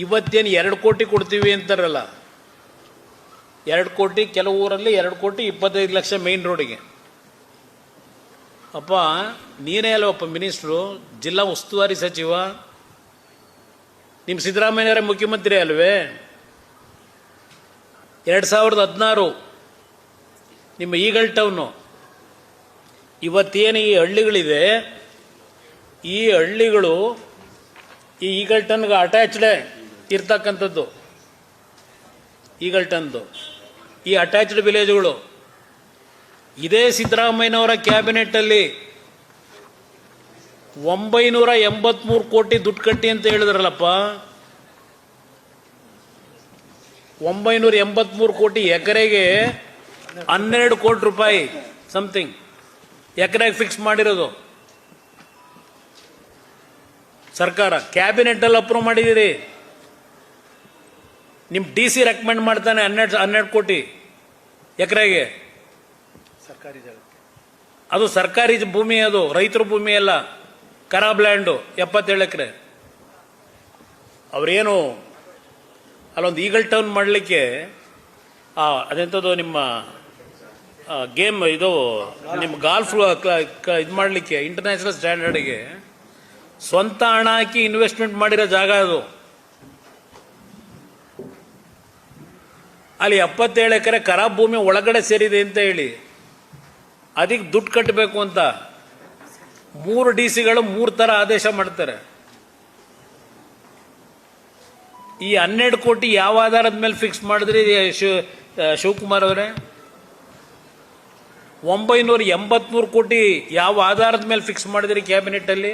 ಇವತ್ತೇನು 2 ಕೋಟಿ ಕೊಡ್ತೀವಿ ಅಂತಾರಲ್ಲ, 2 ಕೋಟಿ ಕೆಲವು ಊರಲ್ಲಿ 2 ಕೋಟಿ 25 ಲಕ್ಷ ಮೇನ್ ರೋಡಿಗೆ. ಅಪ್ಪ ನೀನೇ ಅಲ್ವಪ್ಪ ಮಿನಿಸ್ಟ್ರು, ಜಿಲ್ಲಾ ಉಸ್ತುವಾರಿ ಸಚಿವ, ನಿಮ್ಮ ಸಿದ್ದರಾಮಯ್ಯವರೇ ಮುಖ್ಯಮಂತ್ರಿ ಅಲ್ವೇ? 2016 ನಿಮ್ಮ ಈಗಲ್ ಟೌನು, ಇವತ್ತೇನು ಈ ಹಳ್ಳಿಗಳಿದೆ, ಈ ಹಳ್ಳಿಗಳು ಈ ಈಗಲ್ ಟನ್ಗೆ ಅಟ್ಯಾಚ್ಡೇ ಇರ್ತಕ್ಕಂಥದ್ದು. ಈಗಲ್ ಟನ್ದು ಈ ಅಟ್ಯಾಚ್ಡ್ ವಿಲೇಜ್ಗಳು ಇದೇ ಸಿದ್ದರಾಮಯ್ಯನವರ ಕ್ಯಾಬಿನೆಟ್ಟಲ್ಲಿ 983 ಕೋಟಿ ದುಡ್ಡು ಕಟ್ಟಿ ಅಂತ ಹೇಳಿದ್ರಲ್ಲಪ್ಪ. 983 ಕೋಟಿ, ಎಕರೆಗೆ 12 ಕೋಟಿ ರೂಪಾಯಿ ಸಮಥಿಂಗ್ ಎಕರೆಗೆ ಫಿಕ್ಸ್ ಮಾಡಿರೋದು ಸರ್ಕಾರ. ಕ್ಯಾಬಿನೆಟ್ಟಲ್ಲಿ ಅಪ್ರೂವ್ ಮಾಡಿದ್ದೀರಿ. ನಿಮ್ಮ DC ರೆಕಮೆಂಡ್ ಮಾಡ್ತಾನೆ 12 ಕೋಟಿ ಎಕರೆಗೆ. ಸರ್ಕಾರಿ ಜಾಗಕ್ಕೆ, ಅದು ಸರ್ಕಾರಿ ಭೂಮಿ, ಅದು ರೈತರ ಭೂಮಿ ಅಲ್ಲ, ಖರಾಬ್ ಲ್ಯಾಂಡು 77 ಎಕರೆ. ಅವರೇನು ಅಲ್ಲೊಂದು ಈಗಲ್ ಟೌನ್ ಮಾಡಲಿಕ್ಕೆ ಅದೆಂಥದ್ದು ನಿಮ್ಮ ಗೇಮ್ ಇದು ನಿಮ್ಮ ಗಾಲ್ಫ್ ಇದು ಮಾಡಲಿಕ್ಕೆ ಇಂಟರ್ನ್ಯಾಷನಲ್ ಸ್ಟ್ಯಾಂಡರ್ಡ್ಗೆ ಸ್ವಂತ ಹಣ ಹಾಕಿ ಇನ್ವೆಸ್ಟ್ಮೆಂಟ್ ಮಾಡಿರೋ ಜಾಗ ಅದು. ಅಲ್ಲಿ 77 ಎಕರೆ ಖರಾಬ್ ಭೂಮಿ ಒಳಗಡೆ ಸೇರಿದೆ ಅಂತ ಹೇಳಿ ಅದಕ್ಕೆ ದುಡ್ಡು ಕಟ್ಟಬೇಕು ಅಂತ 3 DC-ಗಳು 3 ಥರ ಆದೇಶ ಮಾಡ್ತಾರೆ. ಈ 12 ಕೋಟಿ ಯಾವ ಆಧಾರದ ಮೇಲೆ ಫಿಕ್ಸ್ ಮಾಡಿದ್ರಿ ಶಿವಕುಮಾರ್ ಅವರೇ? 983 ಕೋಟಿ ಯಾವ ಆಧಾರದ ಮೇಲೆ ಫಿಕ್ಸ್ ಮಾಡಿದ್ರಿ ಕ್ಯಾಬಿನೆಟ್ ಅಲ್ಲಿ?